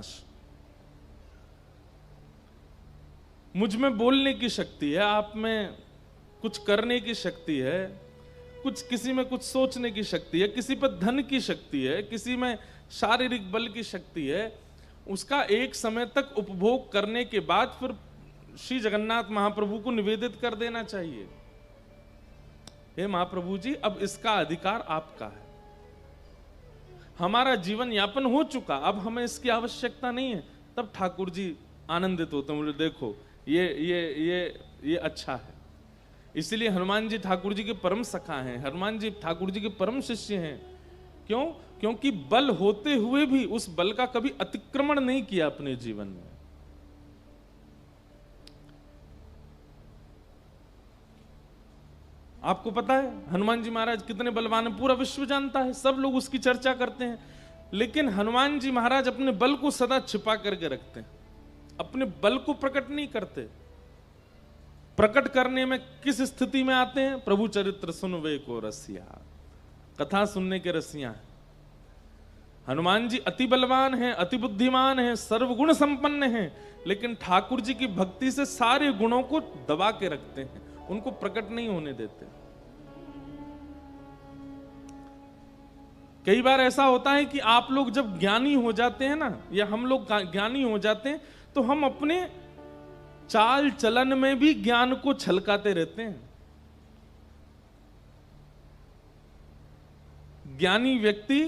विनाश। मुझ में बोलने की शक्ति है, आप में कुछ करने की शक्ति है, कुछ किसी में कुछ सोचने की शक्ति है, किसी पर धन की शक्ति है, किसी में शारीरिक बल की शक्ति है। उसका एक समय तक उपभोग करने के बाद फिर श्री जगन्नाथ महाप्रभु को निवेदित कर देना चाहिए। हे महाप्रभु जी, अब इसका अधिकार आपका है। हमारा जीवन यापन हो चुका, अब हमें इसकी आवश्यकता नहीं है। तब ठाकुर जी आनंदित होते हैं, बोले देखो ये अच्छा है। इसलिए हनुमान जी ठाकुर जी के परम सखा हैं, हनुमान जी ठाकुर जी के परम शिष्य हैं। क्यों? क्योंकि बल होते हुए भी उस बल का कभी अतिक्रमण नहीं किया अपने जीवन में। आपको पता है हनुमान जी महाराज कितने बलवान हैं, पूरा विश्व जानता है, सब लोग उसकी चर्चा करते हैं। लेकिन हनुमान जी महाराज अपने बल को सदा छिपा करके रखते हैं, अपने बल को प्रकट नहीं करते। प्रकट करने में किस स्थिति में आते हैं? प्रभु चरित्र सुनवे को रसिया, कथा सुनने के रसिया। हनुमान जी अति बलवान हैं, अति बुद्धिमान हैं, सर्वगुण संपन्न हैं, लेकिन ठाकुर जी की भक्ति से सारे गुणों को दबा के रखते हैं, उनको प्रकट नहीं होने देते। कई बार ऐसा होता है कि आप लोग जब ज्ञानी हो जाते हैं ना, या हम लोग ज्ञानी हो जाते हैं, तो हम अपने चाल चलन में भी ज्ञान को छलकाते रहते हैं। ज्ञानी व्यक्ति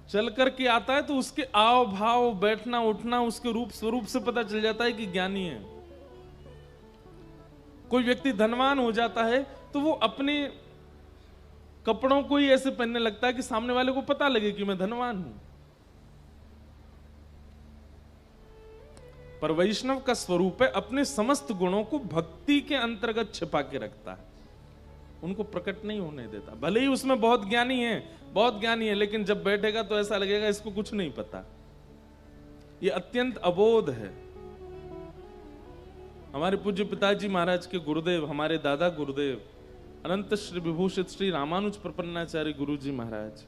चल करके आता है तो उसके आव भाव, बैठना उठना, उसके रूप स्वरूप से पता चल जाता है कि ज्ञानी है। कोई व्यक्ति धनवान हो जाता है तो वो अपने कपड़ों को ही ऐसे पहनने लगता है कि सामने वाले को पता लगे कि मैं धनवान हूं। पर वैष्णव का स्वरूप है अपने समस्त गुणों को भक्ति के अंतर्गत छिपा के रखता है, उनको प्रकट नहीं होने देता। भले ही उसमें बहुत ज्ञानी है, बहुत ज्ञानी है, लेकिन जब बैठेगा तो ऐसा लगेगा इसको कुछ नहीं पता, ये अत्यंत अबोध है। हमारे पूज्य पिताजी महाराज के गुरुदेव, हमारे दादा गुरुदेव अनंत श्री विभूषित श्री रामानुज प्रपन्नाचार्य गुरु जी महाराज,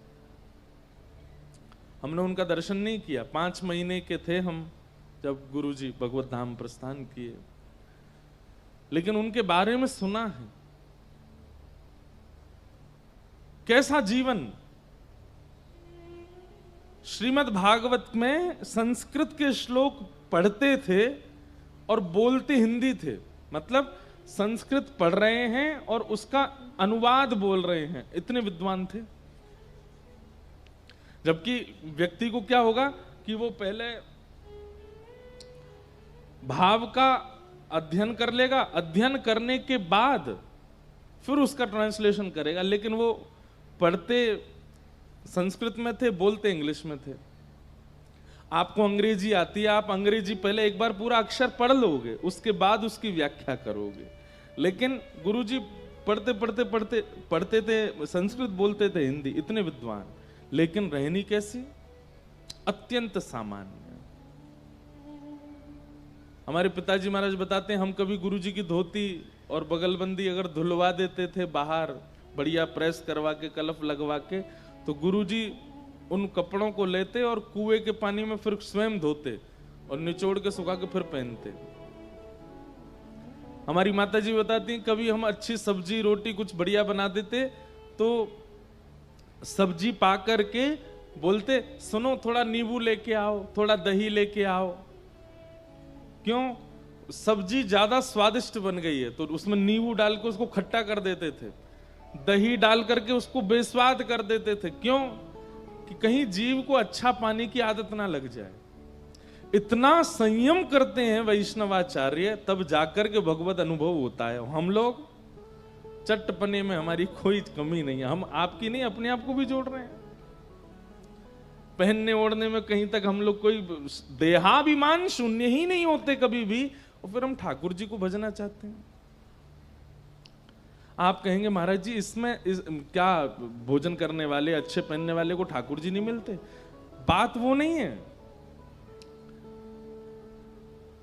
हमने उनका दर्शन नहीं किया। 5 महीने के थे हम जब गुरु जी भगवत धाम प्रस्थान किए, लेकिन उनके बारे में सुना है। कैसा जीवन! श्रीमद् भागवत में संस्कृत के श्लोक पढ़ते थे और बोलते हिंदी थे, मतलब संस्कृत पढ़ रहे हैं और उसका अनुवाद बोल रहे हैं, इतने विद्वान थे। जबकि व्यक्ति को क्या होगा कि वो पहले भाव का अध्ययन कर लेगा, अध्ययन करने के बाद फिर उसका ट्रांसलेशन करेगा, लेकिन वो पढ़ते संस्कृत में थे, बोलते इंग्लिश में थे। आपको अंग्रेजी आती है, आप अंग्रेजी पहले एक बार पूरा अक्षर पढ़ लोगे, उसके बाद उसकी व्याख्या करोगे। लेकिन गुरुजी पढ़ते थे संस्कृत, बोलते थे हिंदी, इतने विद्वान, लेकिन रहनी कैसी? अत्यंत सामान्य। हमारे पिताजी महाराज बताते हैं, हम कभी गुरुजी की धोती और बगलबंदी अगर धुलवा देते थे बाहर, बढ़िया प्रेस करवा के, कलफ लगवा के, तो गुरुजी उन कपड़ों को लेते और कुएं के पानी में फिर स्वयं धोते और निचोड़ के सुखा के फिर पहनते। हमारी माताजी बताती हैं, कभी हम अच्छी सब्जी रोटी कुछ बढ़िया बना देते तो सब्जी पा करके बोलते, सुनो थोड़ा नींबू लेके आओ, थोड़ा दही लेके आओ। क्यों? सब्जी ज्यादा स्वादिष्ट बन गई है तो उसमें नींबू डाल के उसको खट्टा कर देते थे, दही डाल करके उसको बेस्वाद कर देते थे। क्यों? कि कहीं जीव को अच्छा पाने की आदत ना लग जाए। इतना संयम करते हैं वैष्णवाचार्य, तब जाकर के भगवत अनुभव होता है। हम लोग चट्टपने में हमारी कोई कमी नहीं है, हम आपकी नहीं अपने आप को भी जोड़ रहे हैं। पहनने ओढ़ने में कहीं तक हम लोग कोई देहाभिमान शून्य ही नहीं होते कभी भी, और फिर हम ठाकुर जी को भजना चाहते हैं। आप कहेंगे महाराज जी क्या भोजन करने वाले, अच्छे पहनने वाले को ठाकुर जी नहीं मिलते? बात वो नहीं है।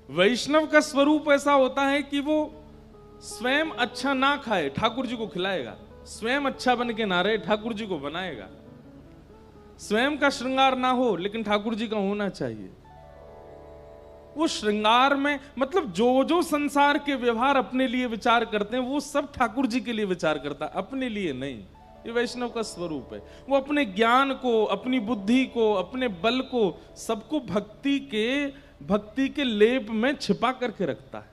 वैष्णव का स्वरूप ऐसा होता है कि वो स्वयं अच्छा ना खाए, ठाकुर जी को खिलाएगा। स्वयं अच्छा बन के ना रहे, ठाकुर जी को बनाएगा। स्वयं का श्रृंगार ना हो, लेकिन ठाकुर जी का होना चाहिए। वो श्रृंगार में, मतलब जो जो संसार के व्यवहार अपने लिए विचार करते हैं वो सब ठाकुर जी के लिए विचार करता है, अपने लिए नहीं। ये वैष्णव का स्वरूप है। वो अपने ज्ञान को, अपनी बुद्धि को, अपने बल को, सबको भक्ति के लेप में छिपा करके रखता है,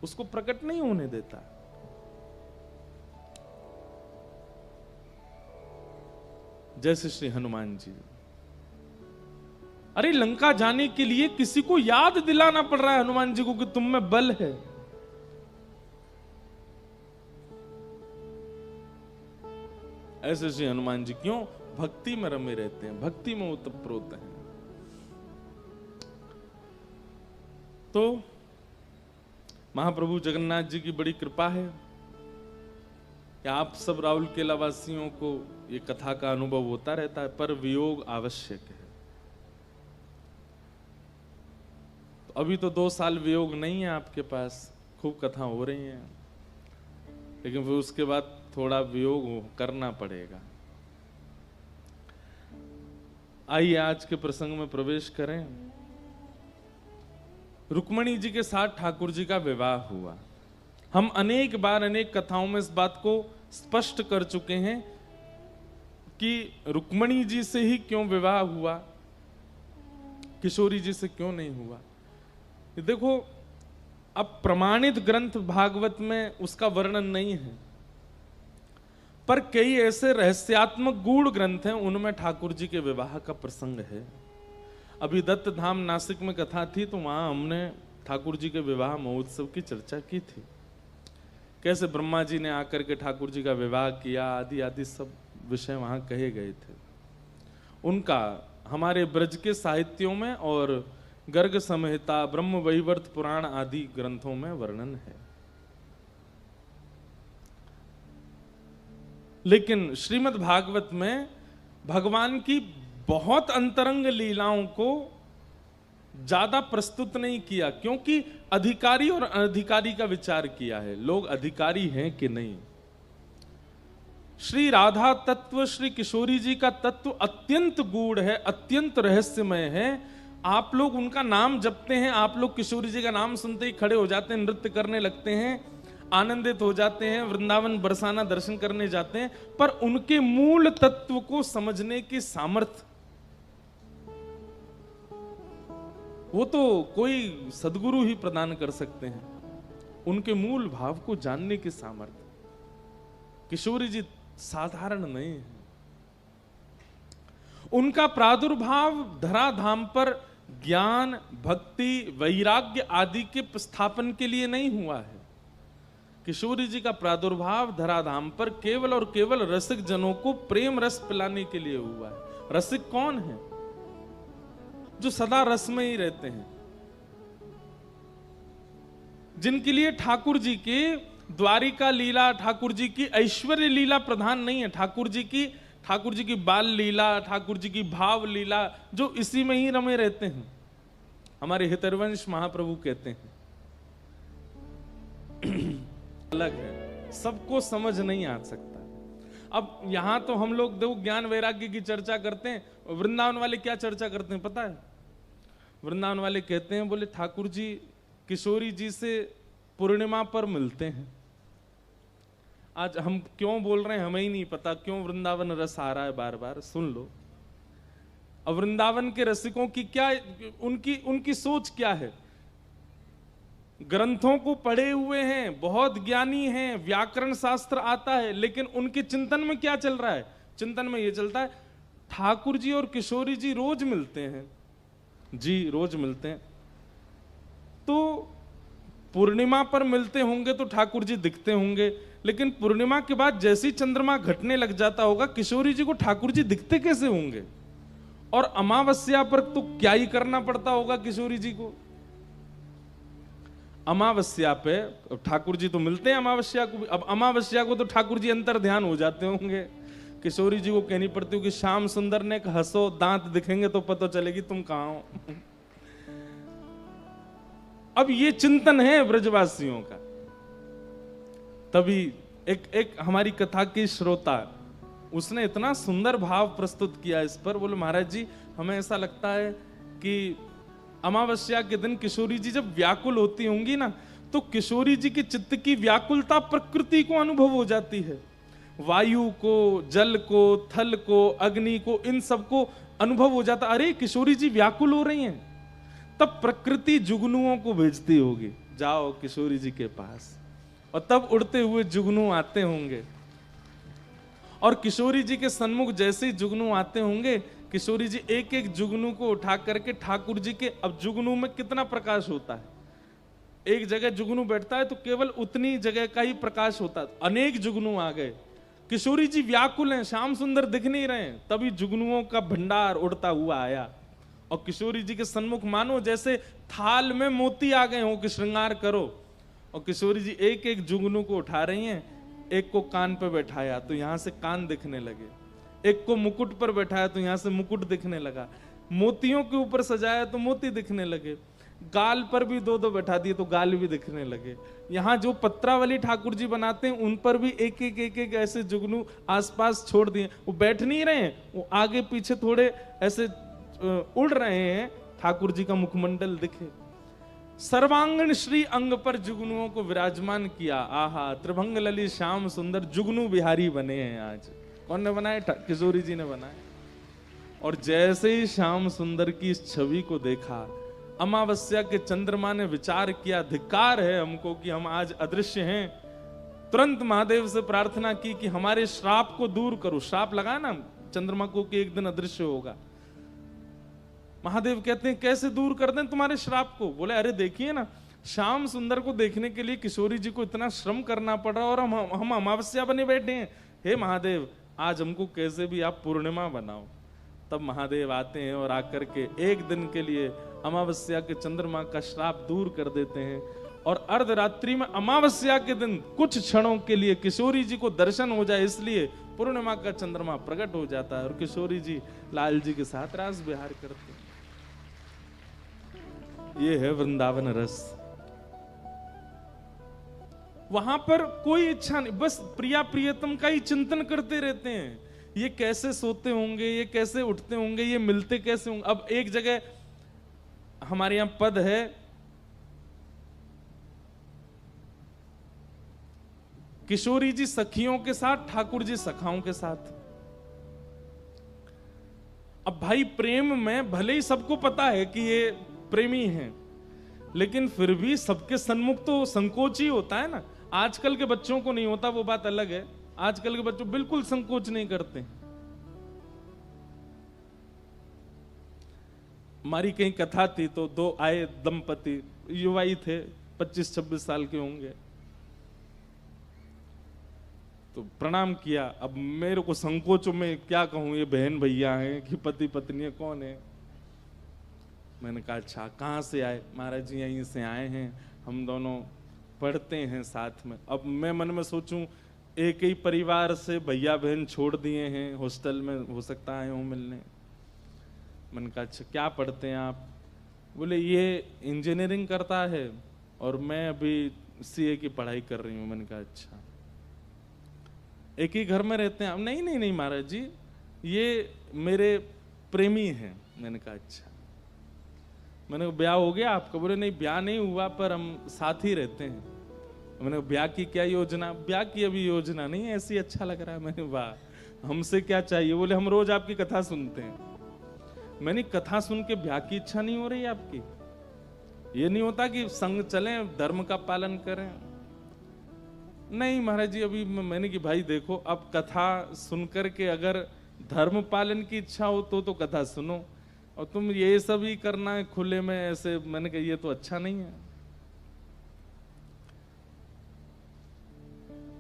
उसको प्रकट नहीं होने देता। जैसे श्री हनुमान जी, अरे लंका जाने के लिए किसी को याद दिलाना पड़ रहा है हनुमान जी को कि तुम में बल है। ऐसे श्री हनुमान जी क्यों? भक्ति में रमे रहते हैं, भक्ति में ओतप्रोत हैं। तो महाप्रभु जगन्नाथ जी की बड़ी कृपा है कि आप सब राउरकेला वासियों को ये कथा का अनुभव होता रहता है, पर वियोग आवश्यक है। तो अभी तो 2 साल वियोग नहीं है आपके पास, खूब कथा हो रही हैं, लेकिन फिर उसके बाद थोड़ा वियोग करना पड़ेगा। आइए आज के प्रसंग में प्रवेश करें। रुक्मणी जी के साथ ठाकुर जी का विवाह हुआ। हम अनेक बार अनेक कथाओं में इस बात को स्पष्ट कर चुके हैं कि रुक्मणी जी से ही क्यों विवाह हुआ, किशोरी जी से क्यों नहीं हुआ। देखो, अब प्रमाणित ग्रंथ भागवत में उसका वर्णन नहीं है, पर कई ऐसे रहस्यात्मक गूढ़ ग्रंथ हैं, उनमें ठाकुर जी के विवाह का प्रसंग है। अभी दत्त धाम नासिक में कथा थी, तो वहां हमने ठाकुर जी के विवाह महोत्सव की चर्चा की थी। कैसे ब्रह्मा जी ने आकर के ठाकुर जी का विवाह किया, आदि आदि सब विषय वहां कहे गए थे। उनका हमारे ब्रज के साहित्यों में और गर्ग संहिता, ब्रह्म वैवर्त पुराण आदि ग्रंथों में वर्णन है। लेकिन श्रीमद् भागवत में भगवान की बहुत अंतरंग लीलाओं को ज्यादा प्रस्तुत नहीं किया, क्योंकि अधिकारी और अनधिकारी का विचार किया है। लोग अधिकारी हैं कि नहीं। श्री राधा तत्व, श्री किशोरी जी का तत्व अत्यंत गूढ़ है, अत्यंत रहस्यमय है। आप लोग उनका नाम जपते हैं, आप लोग किशोरी जी का नाम सुनते ही खड़े हो जाते हैं, नृत्य करने लगते हैं, आनंदित हो जाते हैं, वृंदावन बरसाना दर्शन करने जाते हैं, पर उनके मूल तत्व को समझने की सामर्थ्य वो तो कोई सद्गुरु ही प्रदान कर सकते हैं। उनके मूल भाव को जानने की सामर्थ्य किशोरी जी साधारण नहीं है। उनका प्रादुर्भाव धराधाम पर ज्ञान, भक्ति, वैराग्य आदि के स्थापन के लिए नहीं हुआ है। किशोरी जी का प्रादुर्भाव धराधाम पर केवल और केवल रसिक जनों को प्रेम रस पिलाने के लिए हुआ है। रसिक कौन है? जो सदा रस में ही रहते हैं, जिनके लिए ठाकुर जी की द्वारिका लीला, ठाकुर जी की ऐश्वर्य लीला प्रधान नहीं है। ठाकुर जी की बाल लीला, ठाकुर जी की भाव लीला, जो इसी में ही रमे रहते हैं। हमारे हितरवंश महाप्रभु कहते हैं अलग है, सबको समझ नहीं आ सकता। अब यहां तो हम लोग दो ज्ञान वैराग्य की चर्चा करते हैं, वृंदावन वाले क्या चर्चा करते हैं पता है? वृंदावन वाले कहते हैं, बोले ठाकुर जी किशोरी जी से पूर्णिमा पर मिलते हैं। आज हम क्यों बोल रहे हैं हमें ही नहीं पता, क्यों वृंदावन रस आ रहा है बार बार, सुन लो। अब वृंदावन के रसिकों की क्या, उनकी सोच क्या है? ग्रंथों को पढ़े हुए हैं, बहुत ज्ञानी हैं, व्याकरण शास्त्र आता है, लेकिन उनके चिंतन में क्या चल रहा है? चिंतन में यह चलता है ठाकुर जी और किशोरी जी रोज मिलते हैं जी, रोज मिलते हैं, तो पूर्णिमा पर मिलते होंगे तो ठाकुर जी दिखते होंगे, लेकिन पूर्णिमा के बाद जैसी चंद्रमा घटने लग जाता होगा, किशोरी जी को ठाकुर जी दिखते कैसे होंगे? और अमावस्या पर तो क्या ही करना पड़ता होगा किशोरी जी को। अमावस्या पे ठाकुर जी तो मिलते हैं अमावस्या को भी, अब अमावस्या को तो ठाकुर जी अंतर ध्यान हो जाते होंगे। किशोरी जी को कहनी पड़ती होगी श्याम सुंदर ने हंसो, दांत दिखेंगे तो पता चलेगी तुम कहां हो। अब ये चिंतन है ब्रजवासियों का। तभी एक हमारी कथा की श्रोता, उसने इतना सुंदर भाव प्रस्तुत किया इस पर। बोले महाराज जी, हमें ऐसा लगता है कि अमावस्या के दिन किशोरी जी जब व्याकुल होती होंगी ना, तो किशोरी जी के चित्त की व्याकुलता प्रकृति को अनुभव हो जाती है। वायु को, जल को, थल को, अग्नि को, इन सबको अनुभव हो जाता, अरे किशोरी जी व्याकुल हो रही हैं। तब प्रकृति जुगनुओं को भेजती होगी, जाओ किशोरी जी के पास, और तब उड़ते हुए जुगनू आते होंगे, और किशोरी जी के सन्मुख जैसे ही जुगनू आते होंगे, किशोरी जी एक एक जुगनू को उठा करके ठाकुर जी के, अब जुगनू में कितना प्रकाश होता है, एक जगह जुगनू बैठता है तो केवल उतनी जगह का ही प्रकाश होता है, अनेक जुगनू आ गए, किशोरी जी व्याकुल हैं, श्याम सुंदर दिख नहीं रहे हैं, तभी जुगनुओं का भंडार उड़ता हुआ आया, और किशोरी जी के सन्मुख मानो जैसे थाल में मोती आ गए हो कि श्रृंगार करो, और किशोरी जी एक एक जुगनू को उठा रही हैं, एक को कान पर बैठाया तो यहां से कान दिखने लगे, एक को मुकुट पर बैठाया तो यहां से मुकुट दिखने लगा, मोतियों के ऊपर सजाया तो मोती दिखने लगे, गाल पर भी दो दो बैठा दिए तो गाल भी दिखने लगे। यहाँ जो पत्रावली ठाकुर जी बनाते हैं उन पर भी एक एक ऐसे जुगनू आसपास छोड़ दिए, वो बैठ नहीं रहे हैं, वो आगे पीछे थोड़े ऐसे उड़ रहे हैं, ठाकुर जी का मुखमंडल दिखे। सर्वांगण श्री अंग पर जुगनुओं को विराजमान किया, आहा त्रिभंग ललित श्याम सुंदर जुगनू बिहारी बने हैं आज। कौन ने बनाए? किशोरी जी ने बनाए। और जैसे ही श्याम सुंदर की इस छवि को देखा, अमावस्या के चंद्रमा ने विचार किया, धिक्कार है हमको कि हम आज अदृश्य हैं। तुरंत महादेव से प्रार्थना की कि हमारे श्राप को दूर करो। श्राप लगा ना चंद्रमा को कि एक दिन अदृश्य होगा। महादेव कहते हैं कैसे दूर कर दें तुम्हारे श्राप को? बोले अरे देखिए ना, श्याम सुंदर को देखने के लिए किशोरी जी को इतना श्रम करना पड़ रहा और हम अमावस्या बने बैठे हैं। हे महादेव, आज हमको कैसे भी आप पूर्णिमा बनाओ। तब महादेव आते हैं और आकर के एक दिन के लिए अमावस्या के चंद्रमा का श्राप दूर कर देते हैं, और अर्धरात्रि में अमावस्या के दिन कुछ क्षणों के लिए किशोरी जी को दर्शन हो जाए, इसलिए पूर्णिमा का चंद्रमा प्रकट हो जाता है और किशोरी जी लाल जी के साथ रास विहार करते हैं। ये है वृंदावन रस। वहां पर कोई इच्छा नहीं, बस प्रिया प्रियतम का ही चिंतन करते रहते हैं। ये कैसे सोते होंगे, ये कैसे उठते होंगे, ये मिलते कैसे होंगे। अब एक जगह हमारे यहां पद है, किशोरी जी सखियों के साथ, ठाकुर जी सखाओं के साथ। अब भाई प्रेम में भले ही सबको पता है कि ये प्रेमी हैं, लेकिन फिर भी सबके सन्मुख तो संकोच ही होता है ना। आजकल के बच्चों को नहीं होता, वो बात अलग है। आजकल के बच्चों बिल्कुल संकोच नहीं करते। हमारी कहीं कथा थी तो दो आए दंपति, युवा ही थे, 25-26 साल के होंगे, तो प्रणाम किया। अब मेरे को संकोचों में क्या कहूं, ये बहन भैया हैं कि पति पत्नी है, कौन है। मैंने कहा अच्छा कहाँ से आए? महाराज जी यहीं से आए हैं, हम दोनों पढ़ते हैं साथ में। अब मैं मन में सोचूं, एक ही परिवार से भैया बहन छोड़ दिए हैं, हॉस्टल में हो सकता है हूँ मिलने। मैंने कहा अच्छा क्या पढ़ते हैं आप? बोले ये इंजीनियरिंग करता है और मैं अभी सीए की पढ़ाई कर रही हूँ। मैंने कहा अच्छा, एक ही घर में रहते हैं? नहीं नहीं नहीं महाराज जी, ये मेरे प्रेमी हैं। मैंने कहा अच्छा। मैंने कहा ब्याह हो गया आपका? बोले नहीं ब्याह नहीं हुआ, पर हम साथ ही रहते हैं। मैंने कहा ब्याह की क्या योजना? ब्याह की अभी योजना नहीं, ऐसी अच्छा लग रहा है। मैंने वाह, हमसे क्या चाहिए? बोले हम रोज आपकी कथा सुनते हैं। मैंने कथा सुन के ब्याह की इच्छा नहीं हो रही आपकी? ये नहीं होता कि संग चलें, धर्म का पालन करें? नहीं महाराज जी अभी। मैंने कि भाई देखो, अब कथा सुन करके अगर धर्म पालन की इच्छा हो तो कथा सुनो, और तुम ये सब ही करना है खुले में ऐसे। मैंने कहा ये तो अच्छा नहीं है।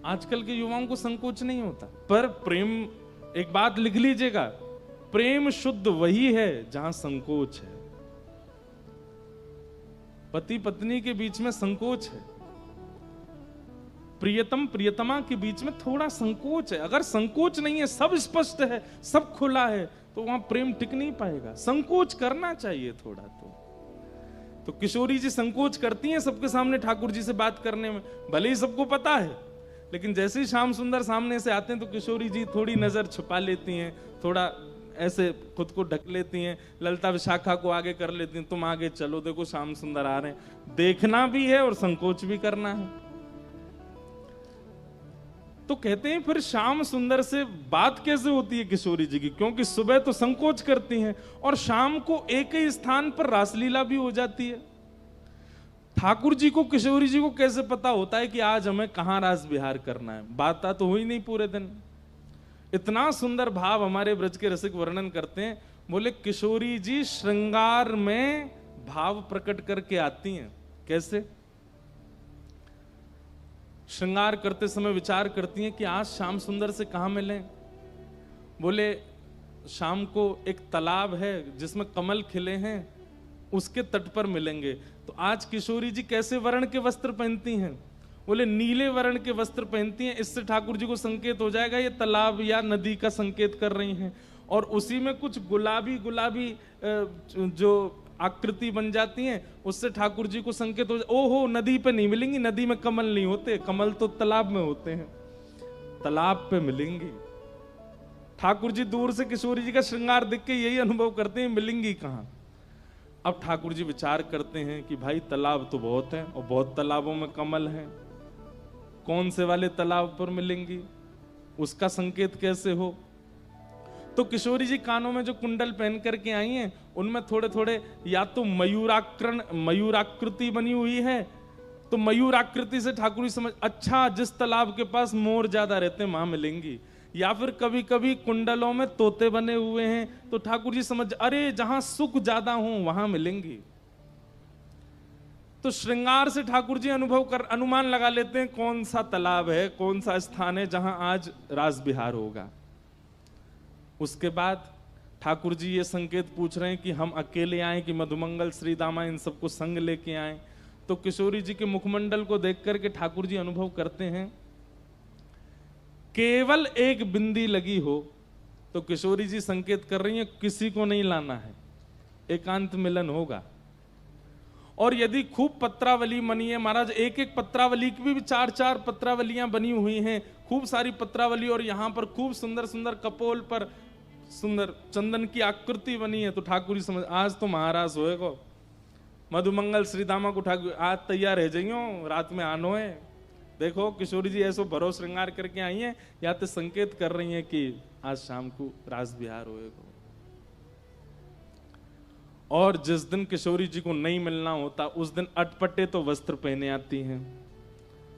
आजकल के युवाओं को संकोच नहीं होता। पर प्रेम, एक बात लिख लीजिएगा, प्रेम शुद्ध वही है जहां संकोच है। पति पत्नी के बीच में संकोच है, प्रियतम प्रियतमा के बीच में थोड़ा संकोच है। अगर संकोच नहीं है, सब स्पष्ट है, सब खुला है, तो वहां प्रेम टिक नहीं पाएगा। संकोच करना चाहिए थोड़ा। तो किशोरी जी संकोच करती हैं सबके सामने ठाकुर जी से बात करने में, भले ही सबको पता है, लेकिन जैसे ही श्याम सुंदर सामने से आते हैं तो किशोरी जी थोड़ी नजर छुपा लेती हैं, थोड़ा ऐसे खुद को ढक लेती हैं, ललिता विशाखा को आगे कर लेती हैं, तुम आगे चलो, देखो श्याम सुंदर आ रहे हैं। देखना भी है और संकोच भी करना है। तो कहते हैं फिर श्याम सुंदर से बात कैसे होती है किशोरी जी की, क्योंकि सुबह तो संकोच करती हैं और शाम को एक ही स्थान पर रासलीला भी हो जाती है। ठाकुर जी को, किशोरी जी को कैसे पता होता है कि आज हमें कहां रास विहार करना है? बात तो हुई नहीं पूरे दिन। इतना सुंदर भाव हमारे ब्रज के रसिक वर्णन करते हैं, बोले किशोरी जी श्रृंगार में भाव प्रकट करके आती हैं। कैसे? श्रृंगार करते समय विचार करती हैं कि आज श्याम सुंदर से कहां मिलें। बोले शाम को एक तालाब है जिसमें कमल खिले हैं, उसके तट पर मिलेंगे। तो आज किशोरी जी कैसे वर्ण के वस्त्र पहनती हैं? बोले नीले वर्ण के वस्त्र पहनती हैं। इससे ठाकुर जी को संकेत हो जाएगा ये तालाब या नदी का संकेत कर रही हैं। और उसी में कुछ गुलाबी गुलाबी जो आकृति बन जाती हैं, उससे ठाकुर जी को संकेत हो जाए, ओहो नदी पे नहीं मिलेंगी, नदी में कमल नहीं होते, कमल तो तालाब में होते हैं, तालाब पे मिलेंगी। ठाकुर जी दूर से किशोरी जी का श्रृंगार देख के यही अनुभव करते हैं, मिलेंगी कहां। अब ठाकुर जी विचार करते हैं कि भाई तालाब तो बहुत हैं और बहुत तालाबों में कमल हैं, कौन से वाले तालाब पर मिलेंगी, उसका संकेत कैसे हो। तो किशोरी जी कानों में जो कुंडल पहन करके आई हैं, उनमें थोड़े थोड़े या तो मयूराकृति बनी हुई है, तो मयूराकृति से ठाकुर जी समझ, अच्छा जिस तालाब के पास मोर ज्यादा रहते हैं वहां मिलेंगी। या फिर कभी कभी कुंडलों में तोते बने हुए हैं, तो ठाकुर जी समझ, अरे जहां सुख ज्यादा हो वहां मिलेंगी। तो श्रृंगार से ठाकुर जी अनुमान लगा लेते हैं कौन सा तालाब है, कौन सा स्थान है जहां आज रास विहार होगा। उसके बाद ठाकुर जी ये संकेत पूछ रहे हैं कि हम अकेले आए कि मधुमंगल, श्रीदामा इन सबको संग लेके आए। तो किशोरी जी के मुखमंडल को देख करके ठाकुर जी अनुभव करते हैं, केवल एक बिंदी लगी हो तो किशोरी जी संकेत कर रही हैं किसी को नहीं लाना है, एकांत मिलन होगा। और यदि खूब पत्रावली बनी है, महाराज एक एक पत्रावली की भी 4-4 पत्रावलियां बनी हुई हैं, खूब सारी पत्रावली, और यहां पर खूब सुंदर सुंदर कपोल पर सुंदर चंदन की आकृति बनी है, तो ठाकुर जी समझ, आज तो महाराज होएगा। मधुमंगल श्रीदामा को ठाकुर आज तैयार रह जाइयो, रात में आनो है। देखो किशोरी जी ऐसो भरो श्रृंगार करके आई हैं, या तो संकेत कर रही हैं कि आज शाम को रास विहार होएगा। और जिस दिन किशोरी जी को नहीं मिलना होता, उस दिन अटपटे तो वस्त्र पहने आती हैं,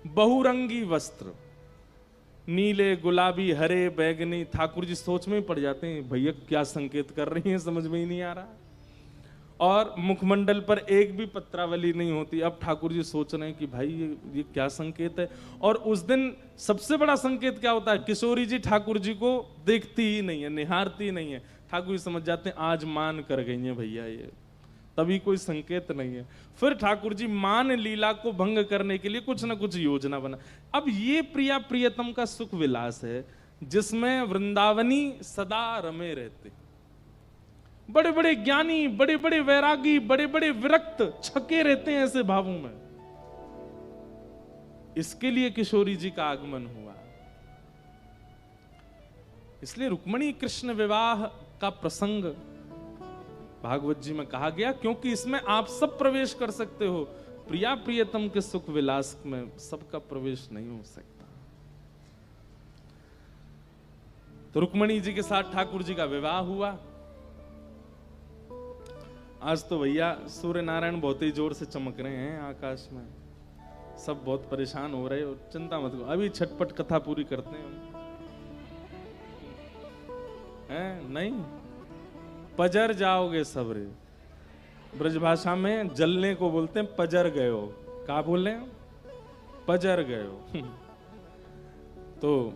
बहुरंगी वस्त्र, नीले, गुलाबी, हरे, बैगनी। ठाकुर जी सोच में ही पड़ जाते हैं, भैया क्या संकेत कर रही हैं, समझ में ही नहीं आ रहा। और मुखमंडल पर एक भी पत्रावली नहीं होती। अब ठाकुर जी सोच रहे हैं कि भाई ये क्या संकेत है। और उस दिन सबसे बड़ा संकेत क्या होता है, किशोरी जी ठाकुर जी को देखती ही नहीं है, निहारती नहीं है। ठाकुर जी समझ जाते हैं आज मान कर गई हैं भैया, ये तभी कोई संकेत नहीं है। फिर ठाकुर जी मान लीला को भंग करने के लिए कुछ ना कुछ योजना बना। अब ये प्रिया प्रियतम का सुख विलास है जिसमें वृंदावनी सदा रमे रहते, बड़े बड़े ज्ञानी, बड़े बड़े वैरागी, बड़े बड़े विरक्त छके रहते हैं ऐसे भावों में। इसके लिए किशोरी जी का आगमन हुआ। इसलिए रुक्मणी कृष्ण विवाह का प्रसंग भागवत जी में कहा गया, क्योंकि इसमें आप सब प्रवेश कर सकते हो। प्रिया प्रियतम के सुख विलास में सबका प्रवेश नहीं हो सकता। तो रुक्मणी जी के साथ ठाकुर जी का विवाह हुआ। आज तो भैया सूर्य नारायण बहुत ही जोर से चमक रहे हैं आकाश में, सब बहुत परेशान हो रहे हो, चिंता मत करो, अभी छटपट कथा पूरी करते हैं नहीं, पजर जाओगे सबरे। ब्रजभाषा में जलने को बोलते हैं पजर गए हो। क्या बोले? पजर गए हो। तो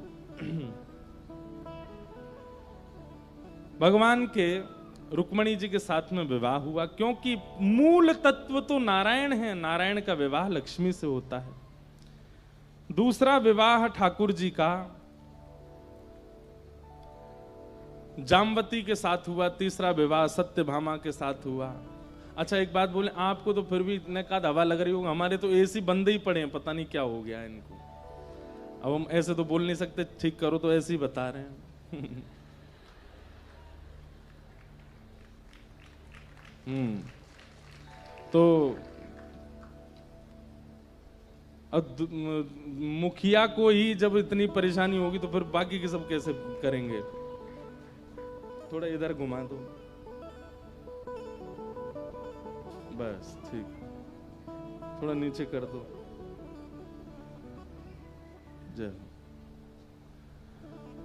भगवान के रुक्मणी जी के साथ में विवाह हुआ, क्योंकि मूल तत्व तो नारायण है, नारायण का विवाह लक्ष्मी से होता है। दूसरा विवाह ठाकुर जी का जामवती के साथ हुआ, तीसरा विवाह सत्यभामा के साथ हुआ। अच्छा एक बात बोले, आपको तो फिर भी इतने का हवा लग रही होगी, हमारे तो एसी बंद ही पड़े हैं, पता नहीं क्या हो गया है इनको। अब हम ऐसे तो बोल नहीं सकते ठीक करो, तो ऐसे ही बता रहे हैं। तो अब मुखिया को ही जब इतनी परेशानी होगी तो फिर बाकी के सब कैसे करेंगे। थोड़ा इधर घुमा दो, बस ठीक, थोड़ा नीचे कर दो। जय।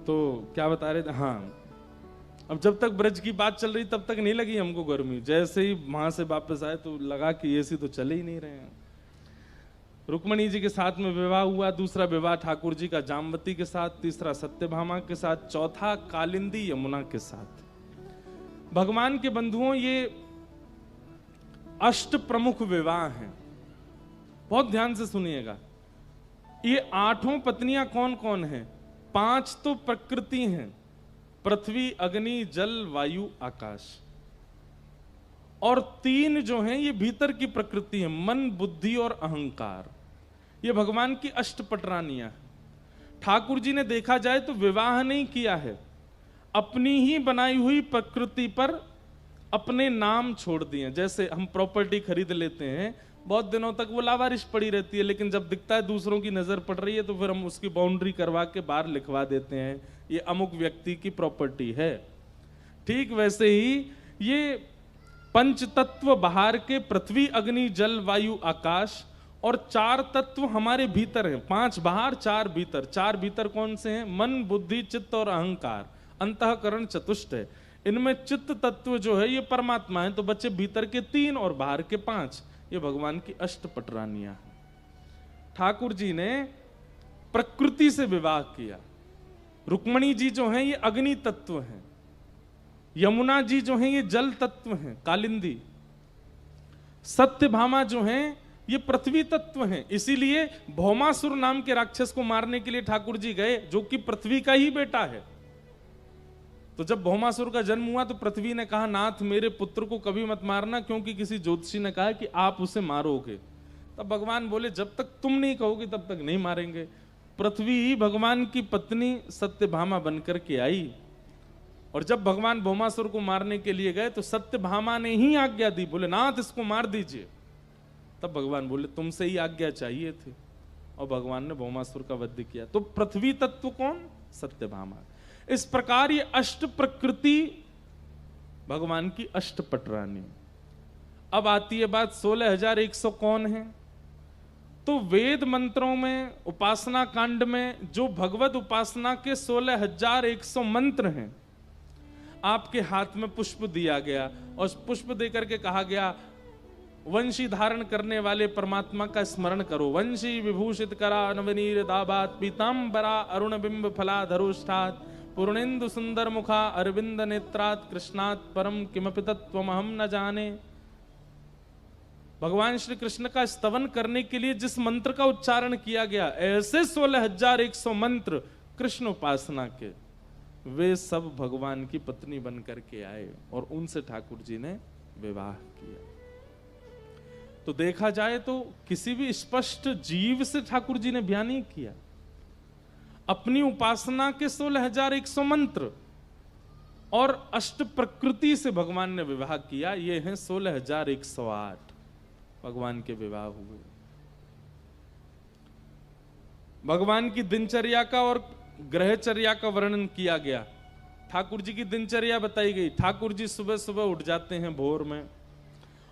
तो क्या बता रहे थे, हाँ, अब जब तक ब्रज की बात चल रही तब तक नहीं लगी हमको गर्मी, जैसे ही वहां से वापस आए तो लगा कि एसी तो चले ही नहीं रहे हैं। रुक्मणी जी के साथ में विवाह हुआ, दूसरा विवाह ठाकुर जी का जामवती के साथ, तीसरा सत्यभामा के साथ, चौथा कालिंदी यमुना के साथ। भगवान के बंधुओं ये अष्ट प्रमुख विवाह हैं, बहुत ध्यान से सुनिएगा। ये 8 पत्नियां कौन कौन हैं? 5 तो प्रकृति हैं, पृथ्वी, अग्नि, जल, वायु, आकाश, और 3 जो हैं ये भीतर की प्रकृति है, मन, बुद्धि और अहंकार। ये भगवान की अष्टपटरानियां हैं। ठाकुर जी ने देखा जाए तो विवाह नहीं किया है, अपनी ही बनाई हुई प्रकृति पर अपने नाम छोड़ दिए। जैसे हम प्रॉपर्टी खरीद लेते हैं, बहुत दिनों तक वो लावारिश पड़ी रहती है, लेकिन जब दिखता है दूसरों की नजर पड़ रही है तो फिर हम उसकी बाउंड्री करवा के बाहर लिखवा देते हैं, ये अमुक व्यक्ति की प्रॉपर्टी है। ठीक वैसे ही ये पंच तत्व बाहर के, पृथ्वी, अग्नि, जल, वायु, आकाश, और 4 तत्व हमारे भीतर हैं। 5 बाहर, 4 भीतर। 4 भीतर कौन से हैं? मन, बुद्धि, चित्त और अहंकार। अंतःकरण चतुष्ट है। इनमें चित्त तत्व जो है ये परमात्मा है, तो बच्चे भीतर के 3 और बाहर के 5। ये भगवान की अष्टपटरानियां हैं। ठाकुर जी ने प्रकृति से विवाह किया। रुक्मणी जी जो हैं ये अग्नि तत्व हैं, यमुना जी जो हैं ये जल तत्व हैं, कालिंदी। सत्यभामा जो हैं ये पृथ्वी तत्व हैं। इसीलिए भौमासुर नाम के राक्षस को मारने के लिए ठाकुर जी गए, जो कि पृथ्वी का ही बेटा है। तो जब भौमासुर का जन्म हुआ तो पृथ्वी ने कहा, नाथ मेरे पुत्र को कभी मत मारना, क्योंकि किसी ज्योतिषी ने कहा कि आप उसे मारोगे। तब भगवान बोले, जब तक तुम नहीं कहोगे तब तक नहीं मारेंगे। पृथ्वी ही भगवान की पत्नी सत्यभामा बनकर के आई, और जब भगवान भौमासुर को मारने के लिए गए तो सत्यभामा ने ही आज्ञा दी, बोले नाथ इसको मार दीजिए। तब भगवान बोले तुमसे ही आज्ञा चाहिए थी, और भगवान ने भौमासुर का वध किया। तो पृथ्वी तत्व कौन? सत्यभामा। इस प्रकार ये अष्ट प्रकृति भगवान की अष्टपटरानी। अब आती है बात 16,100 कौन है? तो वेद मंत्रों में, उपासना कांड में जो भगवत उपासना के 16,100 मंत्र हैं, आपके हाथ में पुष्प दिया गया, और पुष्प देकर के कहा गया वंशी धारण करने वाले परमात्मा का स्मरण करो। वंशी विभूषित करा नवनीर दाबात, पीतांबरा अरुण बिंब फलाधरुष्ठात्, पूर्णेन्दु सुंदर मुखा अरविंद नेत्रात्, कृष्णात् परम किमपि तत्त्वम् अहम न जाने। भगवान श्री कृष्ण का स्तवन करने के लिए जिस मंत्र का उच्चारण किया गया, ऐसे 16,100 मंत्र कृष्ण उपासना के, वे सब भगवान की पत्नी बन करके आए, और उनसे ठाकुर जी ने विवाह किया। तो देखा जाए तो किसी भी स्पष्ट जीव से ठाकुर जी ने ब्याह नहीं किया। अपनी उपासना के 16,100 मंत्र और अष्ट प्रकृति से भगवान ने विवाह किया। ये हैं 16,108 भगवान के विवाह हुए। भगवान की दिनचर्या का और ग्रहचर्या का वर्णन किया गया। ठाकुर जी की दिनचर्या बताई गई। ठाकुर जी सुबह सुबह उठ जाते हैं भोर में,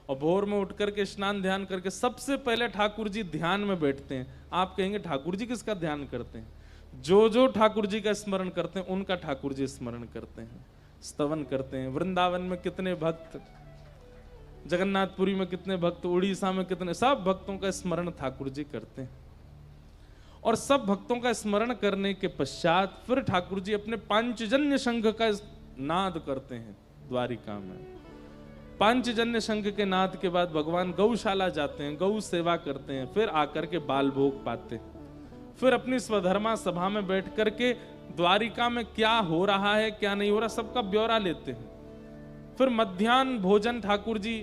और भोर में उठ करके स्नान ध्यान करके सबसे पहले ठाकुर जी ध्यान में बैठते हैं। आप कहेंगे ठाकुर जी किसका ध्यान करते हैं? जो जो ठाकुर जी का स्मरण करते हैं उनका ठाकुर जी स्मरण करते हैं, स्तवन करते हैं। वृंदावन में कितने भक्त, जगन्नाथपुरी में कितने भक्त, उड़ीसा में कितने, सब भक्तों का स्मरण ठाकुर जी करते हैं। और सब भक्तों का स्मरण करने के पश्चात फिर ठाकुर जी अपने पांचजन्य शंख का नाद करते हैं द्वारिका में। पांचजन्य शंख के नाद के बाद भगवान गौशाला जाते हैं, गौ सेवा करते हैं, फिर आकर के बाल भोग पाते हैं। फिर अपनी स्वधर्मा सभा में बैठ करके द्वारिका में क्या हो रहा है क्या नहीं हो रहा सबका ब्यौरा लेते हैं। फिर मध्याह्न भोजन ठाकुर जी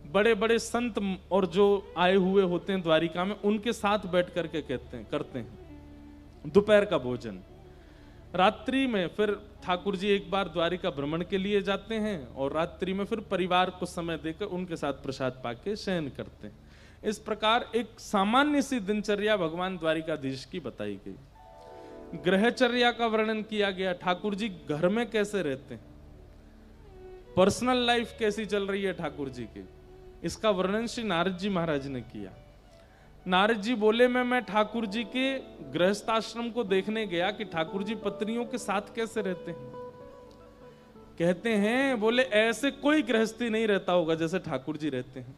बड़े बड़े संत और जो आए हुए होते हैं द्वारिका में उनके साथ बैठ करके करते हैं। दोपहर का भोजन, रात्रि में फिर ठाकुर जी एक बार द्वारिका भ्रमण के लिए जाते हैं और रात्रि में फिर परिवार को समय देकर उनके साथ प्रसाद पाके शयन करते हैं। इस प्रकार एक सामान्य सी दिनचर्या भगवान द्वारिकाधीश की बताई गई। ग्रहचर्या का वर्णन किया गया, ठाकुर जी घर में कैसे रहते हैं, पर्सनल लाइफ कैसी चल रही है ठाकुर जी की, इसका वर्णन श्री नारद जी महाराज ने किया। नारद जी बोले मैं ठाकुर जी के गृहस्थाश्रम को देखने गया कि ठाकुर जी पत्नियों के साथ कैसे रहते हैं। कहते हैं बोले ऐसे कोई गृहस्थी नहीं रहता होगा जैसे ठाकुर जी रहते हैं।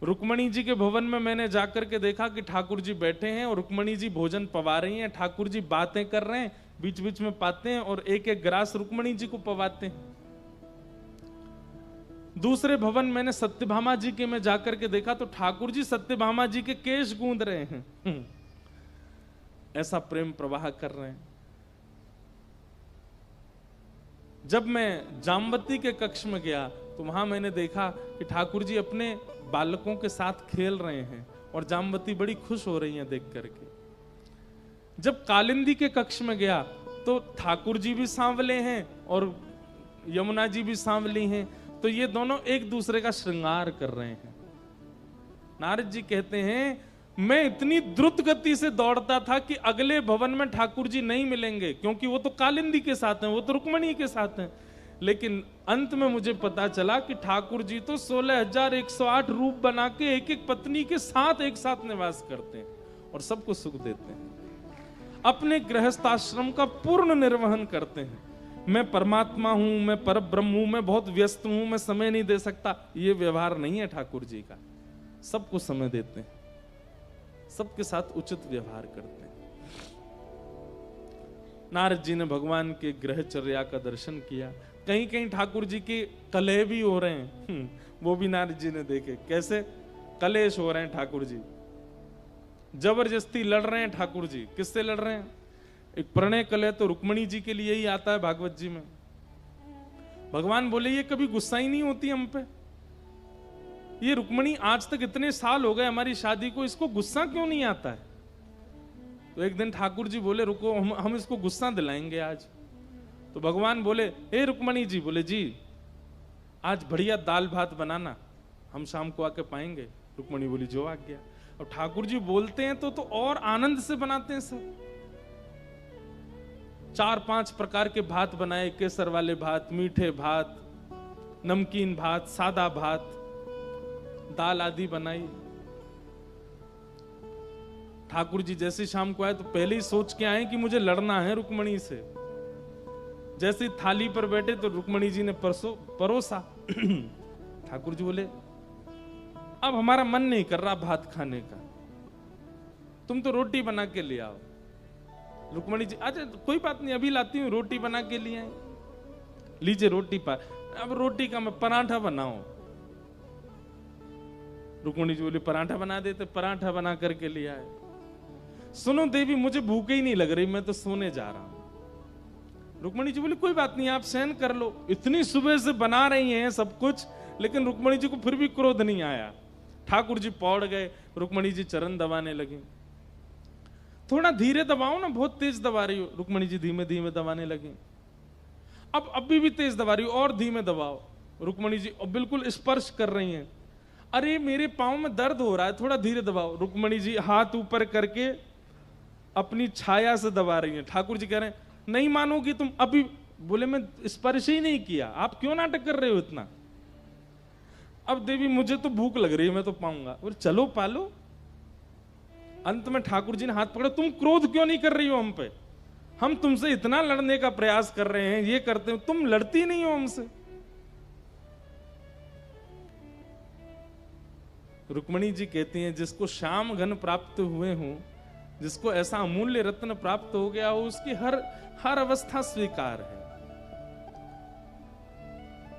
रुक्मणी जी के भवन में मैंने जाकर के देखा कि ठाकुर जी बैठे हैं और रुक्मणी जी भोजन पवा रही हैं, ठाकुर जी बातें कर रहे हैं, बीच बीच में पाते हैं और एक एक ग्रास रुक्मणी जी को पवाते हैं। दूसरे भवन मैंने सत्यभामा जी के में जाकर के देखा तो ठाकुर जी सत्यभामा जी के केश गूंद रहे हैं, ऐसा प्रेम प्रवाह कर रहे हैं। जब मैं जामवती के कक्ष में गया तो वहां मैंने देखा कि ठाकुर जी अपने बालकों के साथ खेल रहे हैं और जामवती बड़ी खुश हो रही हैं देख करके। जब कालिंदी के कक्ष में गया तो ठाकुर जी भी सांवले हैं और यमुना जी भी सांवली हैं, तो ये दोनों एक दूसरे का श्रृंगार कर रहे हैं। नारद जी कहते हैं मैं इतनी द्रुत गति से दौड़ता था कि अगले भवन में ठाकुर जी नहीं मिलेंगे, क्योंकि वो तो कालिंदी के साथ हैं, वो तो रुक्मणी के साथ हैं। लेकिन अंत में मुझे पता चला कि ठाकुर जी तो 16,108 रूप बना के एक एक पत्नी के साथ एक साथ निवास करते हैं और सबको सुख देते हैं, अपने गृहस्थाश्रम का पूर्ण निर्वहन करते हैं। मैं परमात्मा हूं, मैं परब्रह्म हूं, मैं बहुत व्यस्त हूं, मैं समय नहीं दे सकता, ये व्यवहार नहीं है ठाकुर जी का। सबको समय देते हैं, सबके साथ उचित व्यवहार करते हैं। नारद जी ने भगवान के ग्रहचर्या का दर्शन किया। कहीं कहीं ठाकुर जी के कलह भी हो रहे हैं, वो भी नारद जी ने देखे। कैसे कलेश हो रहे हैं ठाकुर जी, जबरदस्ती लड़ रहे हैं ठाकुर जी। किससे लड़ रहे हैं? एक प्रणय कलह तो रुक्मणी जी के लिए ही आता है भागवत जी में। भगवान बोले ये कभी गुस्सा ही नहीं होती हम पे, ये रुक्मणी आज तक इतने साल हो गए हमारी शादी को, इसको गुस्सा क्यों नहीं आता है? तो एक दिन ठाकुर जी बोले रुको, हम इसको गुस्सा दिलाएंगे आज। तो भगवान बोले हे रुक्मणी जी, बोले जी आज बढ़िया दाल भात बनाना, हम शाम को आके पाएंगे। रुक्मणी बोली जो आ गया। और ठाकुर जी बोलते हैं तो और आनंद से बनाते हैं सब। 4-5 प्रकार के भात बनाए, केसर वाले भात, मीठे भात, नमकीन भात, सादा भात, दाल आदि बनाई। ठाकुर जी जैसे शाम को आए तो पहले ही सोच के आए कि मुझे लड़ना है रुक्मणी से। जैसे थाली पर बैठे तो रुक्मणी जी ने परोसा। ठाकुर जी बोले अब हमारा मन नहीं कर रहा भात खाने का, तुम तो रोटी बना के ले आओ। रुक्मणी जी अच्छा कोई बात नहीं, अभी लाती हूँ, रोटी बना के लिए आए। लीजिए रोटी पर, अब रोटी का मैं पराठा बनाऊं। रुक्मणी जी बोली पराठा बना देते, पराठा बना करके ले आए। सुनो देवी मुझे भूख ही नहीं लग रही, मैं तो सोने जा रहा हूं। रुक्मणी जी बोली कोई बात नहीं, आप सहन कर लो। इतनी सुबह से बना रही हैं सब कुछ, लेकिन रुक्मणी जी को फिर भी क्रोध नहीं आया। ठाकुर जी पौड़ गए, रुक्मणी जी चरण दबाने लगी। थोड़ा धीरे दबाओ ना, बहुत तेज दबा रही हो। रुक्मणी जी धीमे धीमे दबाने लगी। अब अभी भी तेज दबा रही हो, और धीमे दबाओ। रुक्मणी जी बिल्कुल स्पर्श कर रही हैं। अरे मेरे पांव में दर्द हो रहा है, थोड़ा धीरे दबाओ। रुक्मणी जी हाथ ऊपर करके अपनी छाया से दबा रही हैं। ठाकुर जी कह रहे हैं नहीं मानोगी तुम अभी। बोले मैं स्पर्श ही नहीं किया, आप क्यों नाटक कर रहे हो इतना? अब देवी मुझे तो भूख लग रही है, मैं तो पाऊंगा। बोले चलो पालो। अंत में ठाकुर जी ने हाथ पकड़ा, तुम क्रोध क्यों नहीं कर रही हो हम पे? हम तुमसे इतना लड़ने का प्रयास कर रहे हैं, ये करते हो, तुम लड़ती नहीं हो हमसे। रुक्मणी जी कहती हैं जिसको श्याम घन प्राप्त हुए हों, जिसको ऐसा अमूल्य रत्न प्राप्त हो गया हो, उसकी हर अवस्था स्वीकार है।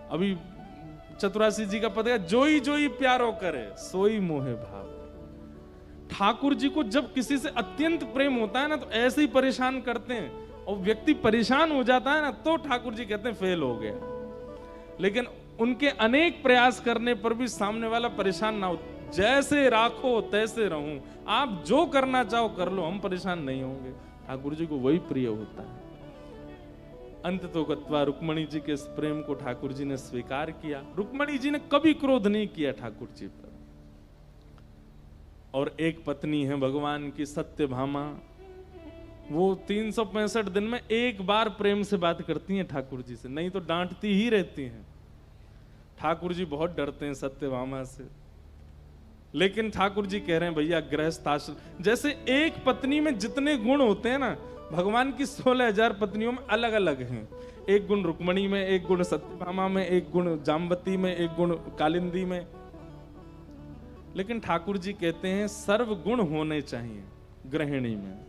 अभी चतुरासी जी का पद है, जोई जोई प्यारो करे सोई मोहे भाव। ठाकुर जी को जब किसी से अत्यंत प्रेम होता है ना तो ऐसे ही परेशान करते हैं, और व्यक्ति परेशान हो जाता है ना तो ठाकुर जी कहते हैं फेल हो गया। लेकिन उनके अनेक प्रयास करने पर भी सामने वाला परेशान ना हो। जैसे राखो तैसे रहूं, आप जो करना चाहो कर लो, हम परेशान नहीं होंगे। ठाकुर जी को वही प्रिय होता है। अंत तो गत्वा रुक्मणी जी के इस प्रेम को ठाकुर जी ने स्वीकार किया। रुक्मणी जी ने कभी क्रोध नहीं किया ठाकुर जी पर। और एक पत्नी है भगवान की सत्यभामा, वो 365 दिन में एक बार प्रेम से बात करती हैं ठाकुर जी से, नहीं तो डांटती ही रहती हैं। ठाकुर जी बहुत डरते हैं सत्यभामा से, लेकिन ठाकुर जी कह रहे हैं भैया गृहस्थ आश्रम, जैसे एक पत्नी में जितने गुण होते हैं ना, भगवान की 16,000 पत्नियों में अलग अलग हैं। एक गुण रुक्मणी में, एक गुण सत्यभामा में, एक गुण जाम्बती में, एक गुण कालिंदी में। लेकिन ठाकुर जी कहते हैं सर्व गुण होने चाहिए गृहिणी में।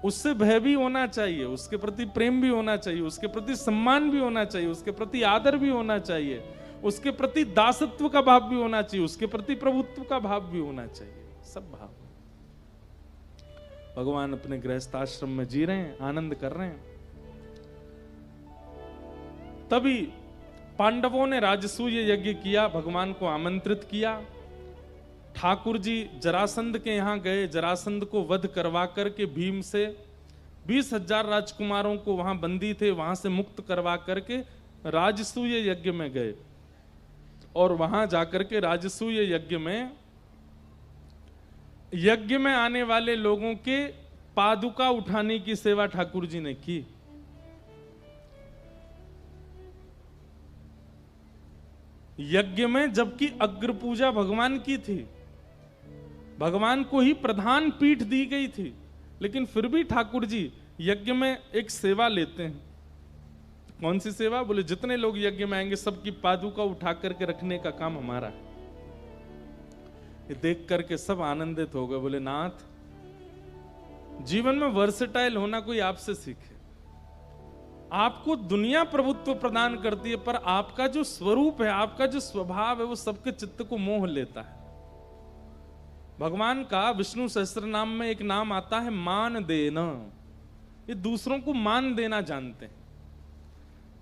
उससे भय भी होना चाहिए, उसके प्रति प्रेम भी होना चाहिए, उसके प्रति सम्मान भी होना चाहिए, उसके प्रति आदर भी होना चाहिए, उसके प्रति दासत्व का भाव भी होना चाहिए, उसके प्रति प्रभुत्व का भाव भी होना चाहिए। सब भाव भगवान अपने गृहस्थाश्रम में जी रहे हैं, आनंद कर रहे हैं। तभी पांडवों ने राजसूय यज्ञ किया, भगवान को आमंत्रित किया। ठाकुर जी जरासंध के यहां गए, जरासंध को वध करवा करके भीम से 20,000 राजकुमारों को वहां बंदी थे, वहां से मुक्त करवा करके राजसूय यज्ञ में गए। और वहां जाकर के राजसूय यज्ञ में आने वाले लोगों के पादुका उठाने की सेवा ठाकुर जी ने की। यज्ञ में, जबकि अग्र पूजा भगवान की थी, भगवान को ही प्रधान पीठ दी गई थी, लेकिन फिर भी ठाकुर जी यज्ञ में एक सेवा लेते हैं। कौन सी सेवा? बोले जितने लोग यज्ञ में आएंगे सबकी पादुका उठा करके रखने का काम हमारा है। ये देख करके सब आनंदित हो गए, बोले नाथ जीवन में वर्सेटाइल होना कोई आपसे सीखे। आपको दुनिया प्रभुत्व प्रदान करती है, पर आपका जो स्वरूप है, आपका जो स्वभाव है, वो सबके चित्त को मोह लेता है। भगवान का विष्णु सहस्त्र नाम में एक नाम आता है मान देना। ये दूसरों को मान देना जानते हैं।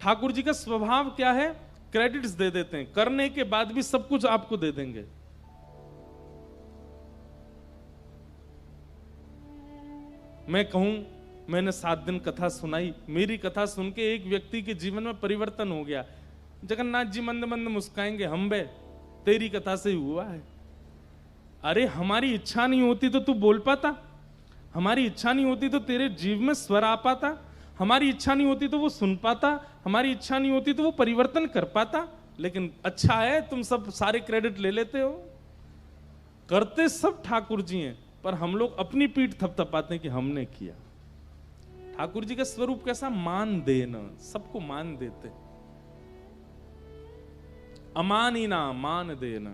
ठाकुर जी का स्वभाव क्या है? क्रेडिट्स दे देते हैं, करने के बाद भी सब कुछ आपको दे देंगे। मैं कहूं मैंने 7 दिन कथा सुनाई, मेरी कथा सुन के एक व्यक्ति के जीवन में परिवर्तन हो गया। जगन्नाथ जी मंद मंद मुस्काएंगे, हम बे तेरी कथा से ही हुआ है। अरे हमारी इच्छा नहीं होती तो तू बोल पाता, हमारी इच्छा नहीं होती तो तेरे जीव में स्वर आ पाता, हमारी इच्छा नहीं होती तो वो सुन पाता, हमारी इच्छा नहीं होती तो वो परिवर्तन कर पाता। लेकिन अच्छा है तुम सब सारे क्रेडिट ले लेते हो। करते सब ठाकुर जी हैं, पर हम लोग अपनी पीठ थपथपाते हैं कि हमने किया। ठाकुर जी का स्वरूप कैसा? मान देना, सबको मान देते, अमानिना मान देना।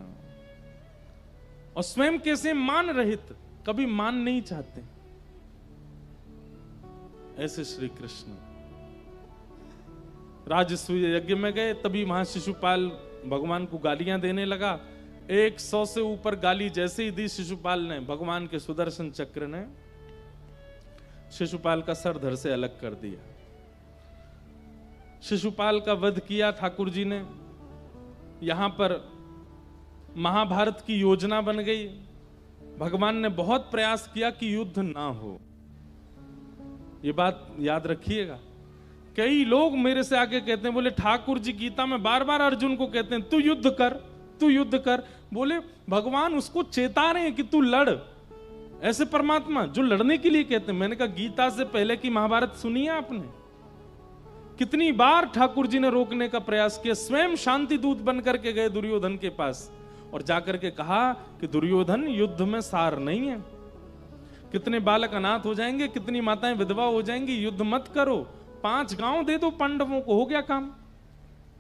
और स्वयं कैसे? मान रहित, कभी मान नहीं चाहते। ऐसे श्री कृष्ण राजसूय यज्ञ में गए, तभी वहां शिशुपाल भगवान को गालियां देने लगा। 100 से ऊपर गाली जैसे ही दी शिशुपाल ने, भगवान के सुदर्शन चक्र ने शिशुपाल का सर धड़ से अलग कर दिया। शिशुपाल का वध किया ठाकुर जी ने। यहां पर महाभारत की योजना बन गई। भगवान ने बहुत प्रयास किया कि युद्ध ना हो। ये बात याद रखिएगा। कई लोग मेरे से आके कहते हैं, बोले ठाकुर जी गीता में बार बार अर्जुन को कहते हैं तू युद्ध कर, तू युद्ध कर। बोले भगवान उसको चेता रहे हैं कि तू लड़। ऐसे परमात्मा जो लड़ने के लिए कहते हैं। मैंने कहा गीता से पहले की महाभारत सुनी है आपने? कितनी बार ठाकुर जी ने रोकने का प्रयास किया। स्वयं शांति दूत बन करके गए दुर्योधन के पास और जाकर के कहा कि दुर्योधन युद्ध में सार नहीं है, कितने बालक अनाथ हो जाएंगे, कितनी माताएं विधवा हो जाएंगी, युद्ध मत करो, 5 गांव दे दो पांडवों को, हो गया काम।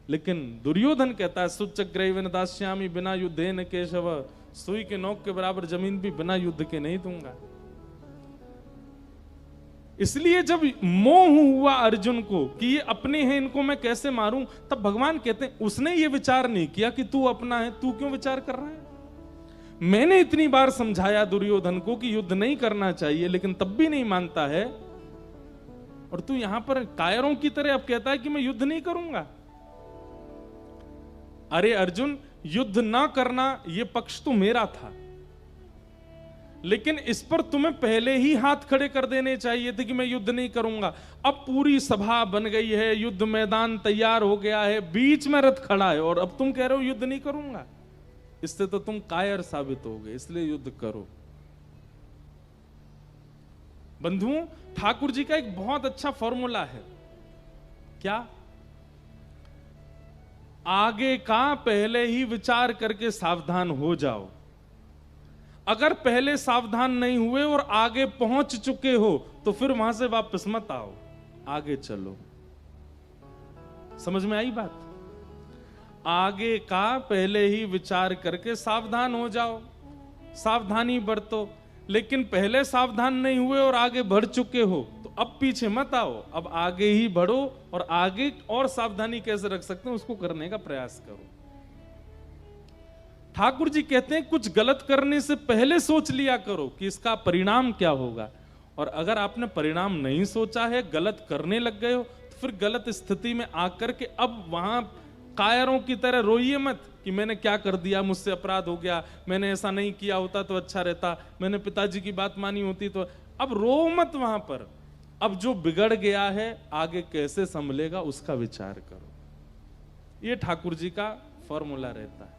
लेकिन दुर्योधन कहता है सुचग्रैवेन दास्यामि बिना युद्धेन केशव, सुई के नोक के बराबर जमीन भी बिना युद्ध के नहीं दूंगा। इसलिए जब मोह हुआ अर्जुन को कि ये अपने हैं, इनको मैं कैसे मारूं, तब भगवान कहते हैं उसने ये विचार नहीं किया कि तू अपना है, तू क्यों विचार कर रहा है। मैंने इतनी बार समझाया दुर्योधन को कि युद्ध नहीं करना चाहिए, लेकिन तब भी नहीं मानता है। और तू यहां पर कायरों की तरह अब कहता है कि मैं युद्ध नहीं करूंगा। अरे अर्जुन, युद्ध ना करना यह पक्ष तो मेरा था, लेकिन इस पर तुम्हें पहले ही हाथ खड़े कर देने चाहिए थे कि मैं युद्ध नहीं करूंगा। अब पूरी सभा बन गई है, युद्ध मैदान तैयार हो गया है, बीच में रथ खड़ा है और अब तुम कह रहे हो युद्ध नहीं करूंगा। इससे तो तुम कायर साबित हो गए, इसलिए युद्ध करो। बंधुओं, ठाकुर जी का एक बहुत अच्छा फॉर्मूला है। क्या? आगे का पहले ही विचार करके सावधान हो जाओ। अगर पहले सावधान नहीं हुए और आगे पहुंच चुके हो तो फिर वहां से वापस मत आओ, आगे चलो। समझ में आई बात? आगे का पहले ही विचार करके सावधान हो जाओ, सावधानी बरतो। लेकिन पहले सावधान नहीं हुए और आगे बढ़ चुके हो तो अब पीछे मत आओ, अब आगे ही बढ़ो और आगे और सावधानी कैसे रख सकते हैं उसको करने का प्रयास करो। ठाकुर जी कहते हैं कुछ गलत करने से पहले सोच लिया करो कि इसका परिणाम क्या होगा। और अगर आपने परिणाम नहीं सोचा है, गलत करने लग गए हो, तो फिर गलत स्थिति में आकर के अब वहां कायरों की तरह रोइए मत कि मैंने क्या कर दिया, मुझसे अपराध हो गया, मैंने ऐसा नहीं किया होता तो अच्छा रहता, मैंने पिताजी की बात मानी होती तो। अब रो मत वहां पर। अब जो बिगड़ गया है आगे कैसे संभलेगा उसका विचार करो। ये ठाकुर जी का फॉर्मूला रहता है।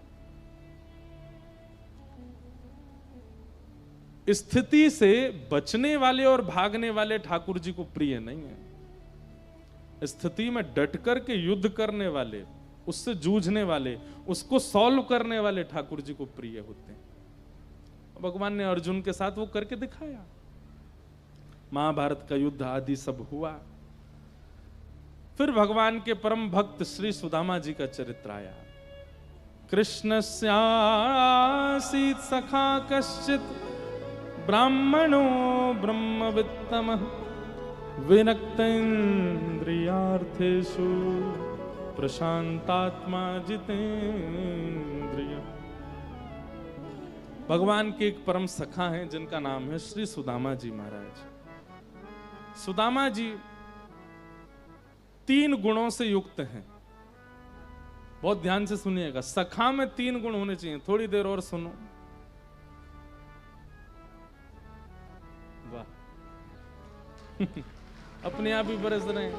स्थिति से बचने वाले और भागने वाले ठाकुर जी को प्रिय नहीं है। स्थिति में डट कर के युद्ध करने वाले, उससे जूझने वाले, उसको सॉल्व करने वाले ठाकुर जी को प्रिय होते हैं। भगवान ने अर्जुन के साथ वो करके दिखाया। महाभारत का युद्ध आदि सब हुआ। फिर भगवान के परम भक्त श्री सुदामा जी का चरित्र आया। कृष्णस्यासीत् सखा कश्चित् ब्राह्मणो ब्रह्मवित्तमः विनक्तेन्द्रियार्थेषु प्रशांतात्मा जितेन्द्रिय। भगवान के एक परम सखा हैं जिनका नाम है श्री सुदामा जी महाराज। सुदामा जी 3 गुणों से युक्त हैं। बहुत ध्यान से सुनिएगा, सखा में 3 गुण होने चाहिए। थोड़ी देर और सुनो। वाह अपने आप ही बरस रहे हैं।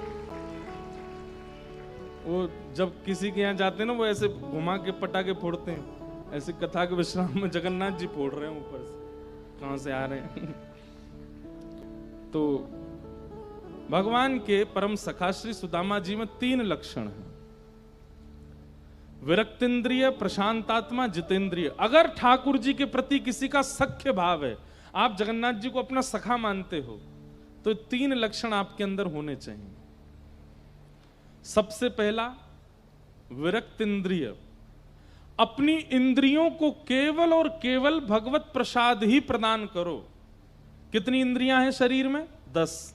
वो जब किसी के यहाँ जाते हैं ना, वो ऐसे घुमा के पटाखे फोड़ते हैं। ऐसे कथा के विश्राम में जगन्नाथ जी फोड़ रहे हैं ऊपर से, कहां से आ रहे हैं। तो भगवान के परम सखा श्री सुदामा जी में 3 लक्षण हैं। विरक्तेंद्रिय, प्रशांतात्मा, जितेंद्रिय। अगर ठाकुर जी के प्रति किसी का सख्य भाव है, आप जगन्नाथ जी को अपना सखा मानते हो, तो 3 लक्षण आपके अंदर होने चाहिए। सबसे पहला विरक्तेंद्रिय। अपनी इंद्रियों को केवल और केवल भगवत प्रसाद ही प्रदान करो। कितनी इंद्रियां हैं शरीर में? 10।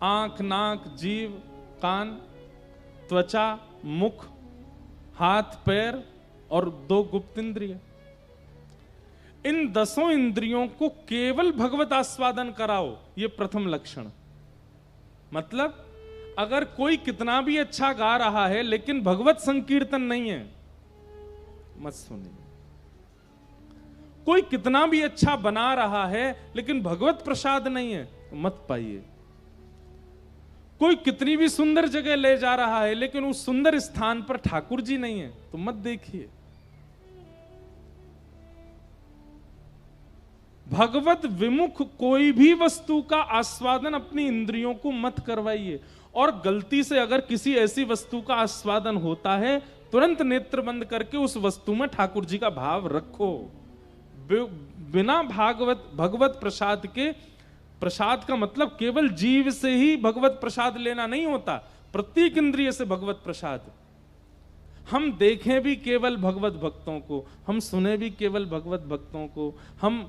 आंख, नाक, जीव, कान, त्वचा, मुख, हाथ, पैर और 2 गुप्त इंद्रिय। इन 10 इंद्रियों को केवल भगवत आस्वादन कराओ, यह प्रथम लक्षण। मतलब अगर कोई कितना भी अच्छा गा रहा है लेकिन भगवत संकीर्तन नहीं है, मत सुनिए। कोई कितना भी अच्छा बना रहा है लेकिन भगवत प्रसाद नहीं है, मत पाइए। कोई कितनी भी सुंदर जगह ले जा रहा है लेकिन उस सुंदर स्थान पर ठाकुर जी नहीं है, तो मत देखिए। भगवत विमुख कोई भी वस्तु का आस्वादन अपनी इंद्रियों को मत करवाइए। और गलती से अगर किसी ऐसी वस्तु का आस्वादन होता है, तुरंत नेत्र बंद करके उस वस्तु में ठाकुर जी का भाव रखो। बिना भगवत प्रसाद के, प्रसाद का मतलब केवल जीव से ही भगवत प्रसाद लेना नहीं होता, प्रत्येक इंद्रिय से भगवत प्रसाद। हम देखें भी केवल भगवत भक्तों को, हम सुने भी केवल भगवत भक्तों को, हम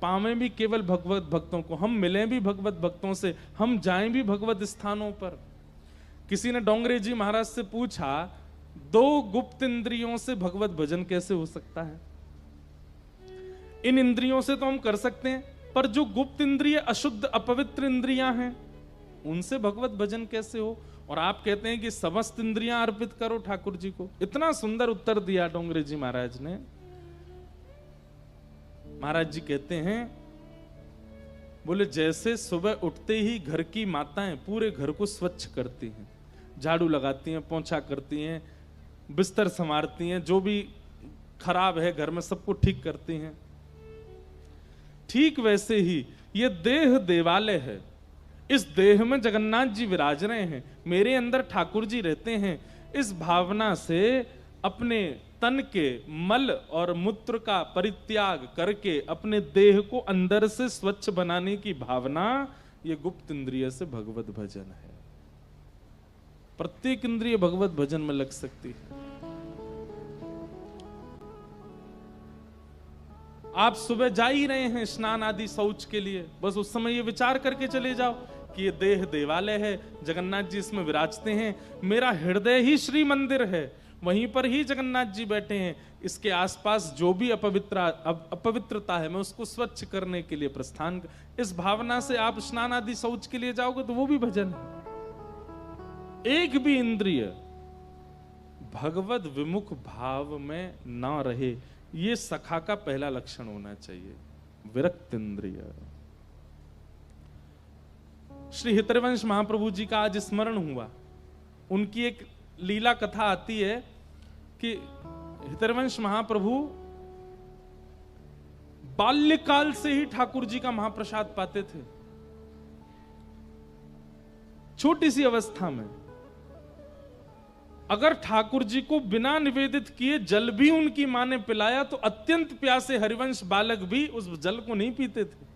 पावें भी केवल भगवत भक्तों को, हम मिलें भी भगवत भक्तों से, हम जाएं भी भगवत स्थानों पर। किसी ने डोंगरे जी महाराज से पूछा, 2 गुप्त इंद्रियों से भगवत भजन कैसे हो सकता है? इन इंद्रियों से तो हम कर सकते हैं, पर जो गुप्त इंद्रिय अशुद्ध अपवित्र इंद्रियां हैं, उनसे भगवत भजन कैसे हो? और आप कहते हैं कि समस्त इंद्रियां अर्पित करो ठाकुर जी को। इतना सुंदर उत्तर दिया डोंगरे जी महाराज ने। महाराज जी कहते हैं, बोले जैसे सुबह उठते ही घर की माताएं पूरे घर को स्वच्छ करती हैं, झाड़ू लगाती हैं, पोंछा करती हैं, बिस्तर संवारती हैं, जो भी खराब है घर में सबको ठीक करती हैं, ठीक वैसे ही ये देह देवालय है। इस देह में जगन्नाथ जी विराज रहे हैं, मेरे अंदर ठाकुर जी रहते हैं। इस भावना से अपने तन के मल और मूत्र का परित्याग करके अपने देह को अंदर से स्वच्छ बनाने की भावना, ये गुप्त इंद्रिय से भगवत भजन है। प्रत्येक इंद्रिय भगवत भजन में लग सकती है। आप सुबह जा ही रहे हैं स्नान आदि शौच के लिए, बस उस समय ये विचार करके चले जाओ कि ये देह देवालय है, जगन्नाथ जी इसमें विराजते हैं, मेरा हृदय ही श्री मंदिर है, वहीं पर ही जगन्नाथ जी बैठे हैं, इसके आसपास जो भी अपवित्रता है मैं उसको स्वच्छ करने के लिए प्रस्थान। इस भावना से आप स्नान आदि शौच के लिए जाओगे तो वो भी भजन है। एक भी इंद्रिय भगवत विमुख भाव में ना रहे, ये सखा का पहला लक्षण होना चाहिए, विरक्त इंद्रिय। श्री हितरवंश महाप्रभु जी का आज स्मरण हुआ। उनकी एक लीला कथा आती है कि हितरवंश महाप्रभु बाल्यकाल से ही ठाकुर जी का महाप्रसाद पाते थे। छोटी सी अवस्था में अगर ठाकुर जी को बिना निवेदित किए जल भी उनकी मां ने पिलाया तो अत्यंत प्यासे हरिवंश बालक भी उस जल को नहीं पीते थे।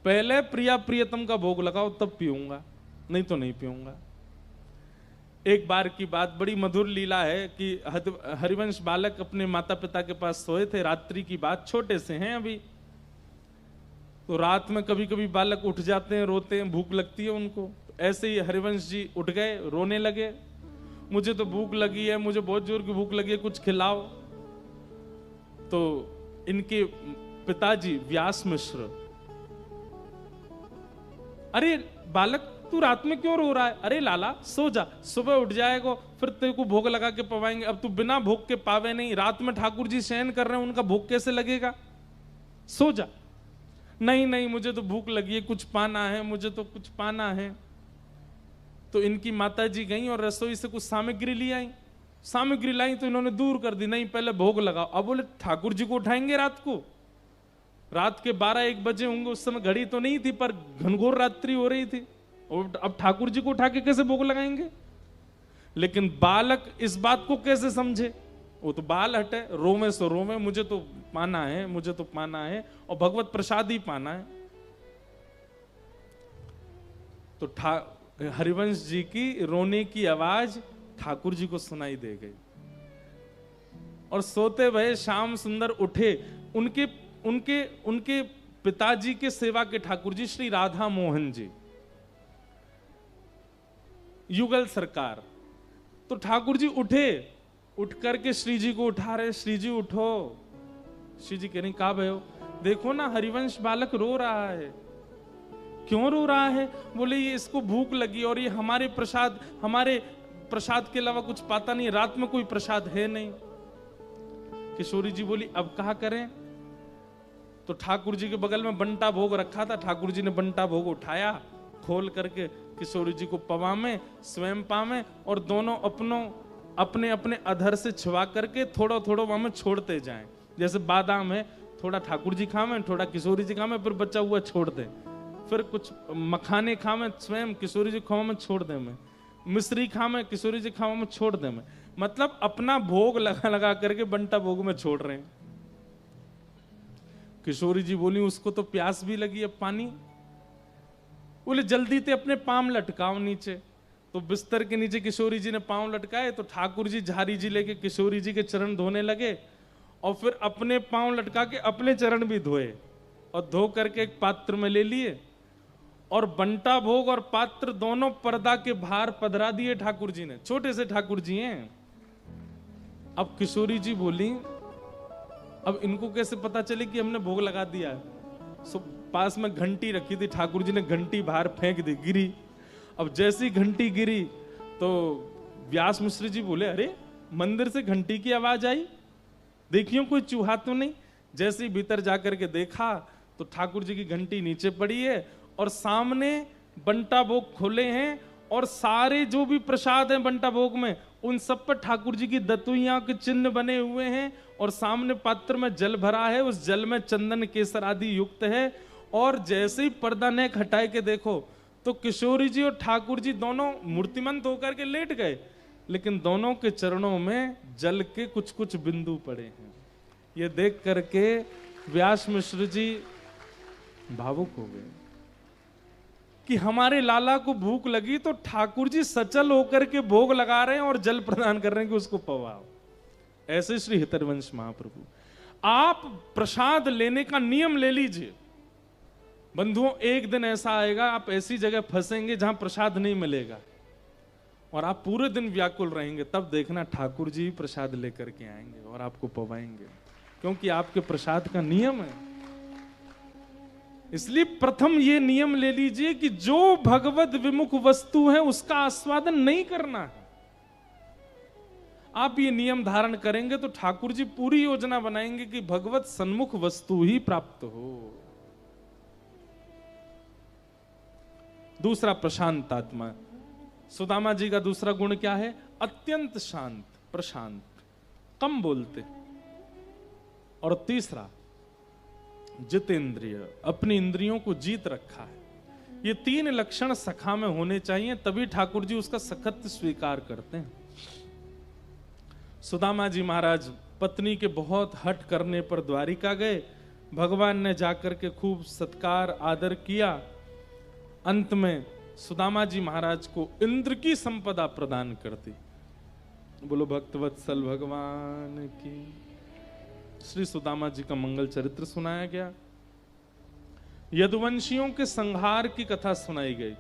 पहले प्रिया प्रियतम का भोग लगाओ तब पीऊंगा, नहीं तो नहीं पीऊंगा। एक बार की बात, बड़ी मधुर लीला है कि हरिवंश बालक अपने माता पिता के पास सोए थे, रात्रि की बात, छोटे से हैं अभी। तो रात में कभी कभी बालक उठ जाते हैं, रोते हैं, भूख लगती है उनको। ऐसे ही हरिवंश जी उठ गए, रोने लगे, मुझे तो भूख लगी है, मुझे बहुत जोर की भूख लगी है, कुछ खिलाओ। तो इनके पिताजी व्यास मिश्र, अरे बालक तू रात में क्यों रो रहा है? अरे लाला सो जा, सुबह उठ जाएगा फिर तेरे को भोग लगा के पवाएंगे। अब तू बिना भोग के पावे नहीं, रात में ठाकुर जी शयन कर रहे हैं, उनका भोग कैसे लगेगा? सो जा। नहीं नहीं मुझे तो भूख लगी है, कुछ पाना है, मुझे तो कुछ पाना है। तो इनकी माता जी गई और रसोई से कुछ सामग्री ले आई। सामग्री लाई तो इन्होंने दूर कर दी, नहीं पहले भोग लगाओ। अब बोले ठाकुर जी को उठाएंगे रात को, रात के 12-1 बजे होंगे, उस समय घड़ी तो नहीं थी पर घनघोर रात्रि हो रही थी, और अब ठाकुर जी को उठा के कैसे भोग लगाएंगे? लेकिन बालक इस बात को कैसे समझे? वो तो बाल हटे, रोवे सो रोवे, मुझे तो पाना है, मुझे तो पाना है, और भगवत प्रसाद ही पाना है। तो हरिवंश जी की रोने की आवाज ठाकुर जी को सुनाई दे गई, और सोते भये श्याम सुंदर उठे। उनके उनके उनके पिताजी के सेवा के ठाकुर जी श्री राधा मोहन जी, युगल सरकार। तो ठाकुर जी उठे, उठ करके श्री जी को उठा रहे, श्री जी उठो। श्री जी कह रही कहा भयो? देखो ना हरिवंश बालक रो रहा है। क्यों रो रहा है? बोले ये इसको भूख लगी और ये हमारे प्रसाद के अलावा कुछ पाता नहीं, रात में कोई प्रसाद है नहीं। किशोरी जी बोली अब कहा करें? तो ठाकुर जी के बगल में बंटा भोग रखा था, ठाकुर जी ने बंटा भोग उठाया, खोल करके किशोरी जी को पवा में, स्वयं पावे, और दोनों अपने अपने अधर से छिवा करके थोड़ा थोड़ा वहां में छोड़ते जाएं। जैसे बादाम है, थोड़ा ठाकुर जी खावे, थोड़ा किशोरी जी खावे, फिर बचा हुआ छोड़ दे। फिर कुछ मखाने खावे स्वयं, किशोरी जी खावा में छोड़ दे में, मिश्री खावे, किशोरी जी खावा में छोड़ दे में। मतलब अपना भोग लगा लगा करके बंटा भोग में छोड़ रहे हैं। किशोरी जी बोली उसको तो प्यास भी लगी, अब पानी। बोले जल्दी ते अपने पांव लटकाओ नीचे। तो बिस्तर के नीचे किशोरी जी ने पांव लटकाए, तो ठाकुर जी झारी जी लेके किशोरी जी के चरण धोने लगे, और फिर अपने पांव लटका के अपने चरण भी धोए, और धो करके एक पात्र में ले लिए, और बंटा भोग और पात्र दोनों पर्दा के बाहर पधरा दिए ठाकुर जी ने। छोटे से ठाकुर जी हैं। अब किशोरी जी बोली अब इनको कैसे पता चले कि हमने भोग लगा दिया है? पास में घंटी रखी थी, ठाकुर जी ने घंटी बाहर फेंक दी, गिरी। अब जैसी घंटी गिरी तो व्यास मिश्र जी बोले अरे मंदिर से घंटी की आवाज आई, देखियो कोई चूहा तो नहीं। जैसे ही भीतर जाकर के देखा तो ठाकुर जी की घंटी नीचे पड़ी है और सामने बंटा भोग खोले हैं और सारे जो भी प्रसाद हैं बंटा भोग में उन सब पर ठाकुर जी की दतुइयां के चिन्ह बने हुए हैं और सामने पात्र में जल भरा है, उस जल में चंदन केसर आदि युक्त है। और जैसे ही पर्दा नेक हटाए के देखो तो किशोरी जी और ठाकुर जी दोनों मूर्तिमंत होकर के लेट गए, लेकिन दोनों के चरणों में जल के कुछ कुछ बिंदु पड़े हैं। ये देख करके व्यास मिश्र जी भावुक हो गए कि हमारे लाला को भूख लगी तो ठाकुर जी सचल होकर के भोग लगा रहे हैं और जल प्रदान कर रहे हैं कि उसको पवाओ। ऐसे श्री हितरवंश महाप्रभु, आप प्रसाद लेने का नियम ले लीजिए। बंधुओं, एक दिन ऐसा आएगा आप ऐसी जगह फंसेंगे जहां प्रसाद नहीं मिलेगा और आप पूरे दिन व्याकुल रहेंगे, तब देखना ठाकुर जी प्रसाद लेकर के आएंगे और आपको पवाएंगे, क्योंकि आपके प्रसाद का नियम है। इसलिए प्रथम ये नियम ले लीजिए कि जो भगवत विमुख वस्तु है उसका आस्वादन नहीं करना है। आप ये नियम धारण करेंगे तो ठाकुर जी पूरी योजना बनाएंगे कि भगवत सन्मुख वस्तु ही प्राप्त हो। दूसरा, प्रशांत आत्मा। सुदामा जी का दूसरा गुण क्या है? अत्यंत शांत, प्रशांत, कम बोलते। और तीसरा, जितेंद्रिय, अपनी इंद्रियों को जीत रखा है। ये तीन लक्षण सखा में होने चाहिए, तभी ठाकुर जी उसका सखत स्वीकार करते हैं। सुदामा जी महाराज पत्नी के बहुत हट करने पर द्वारिका गए, भगवान ने जाकर के खूब सत्कार आदर किया। अंत में सुदामा जी महाराज को इंद्र की संपदा प्रदान कर दी। बोलो भक्तवत्सल भगवान की। श्री सुदामा जी का मंगल चरित्र सुनाया गया, यदुवंशियों के संहार की कथा सुनाई गई।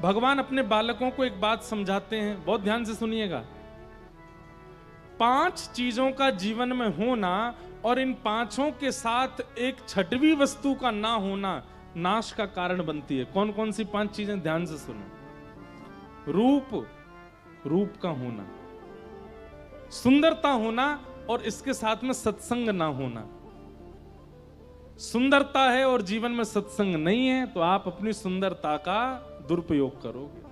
भगवान अपने बालकों को एक बात समझाते हैं, बहुत ध्यान से सुनिएगा। 5 चीजों का जीवन में होना और इन 5 के साथ एक छठवीं वस्तु का ना होना नाश का कारण बनती है। कौन कौन सी 5 चीजें? ध्यान से सुनो। रूप का होना, सुंदरता होना और इसके साथ में सत्संग ना होना। सुंदरता है और जीवन में सत्संग नहीं है तो आप अपनी सुंदरता का दुरुपयोग करोगे।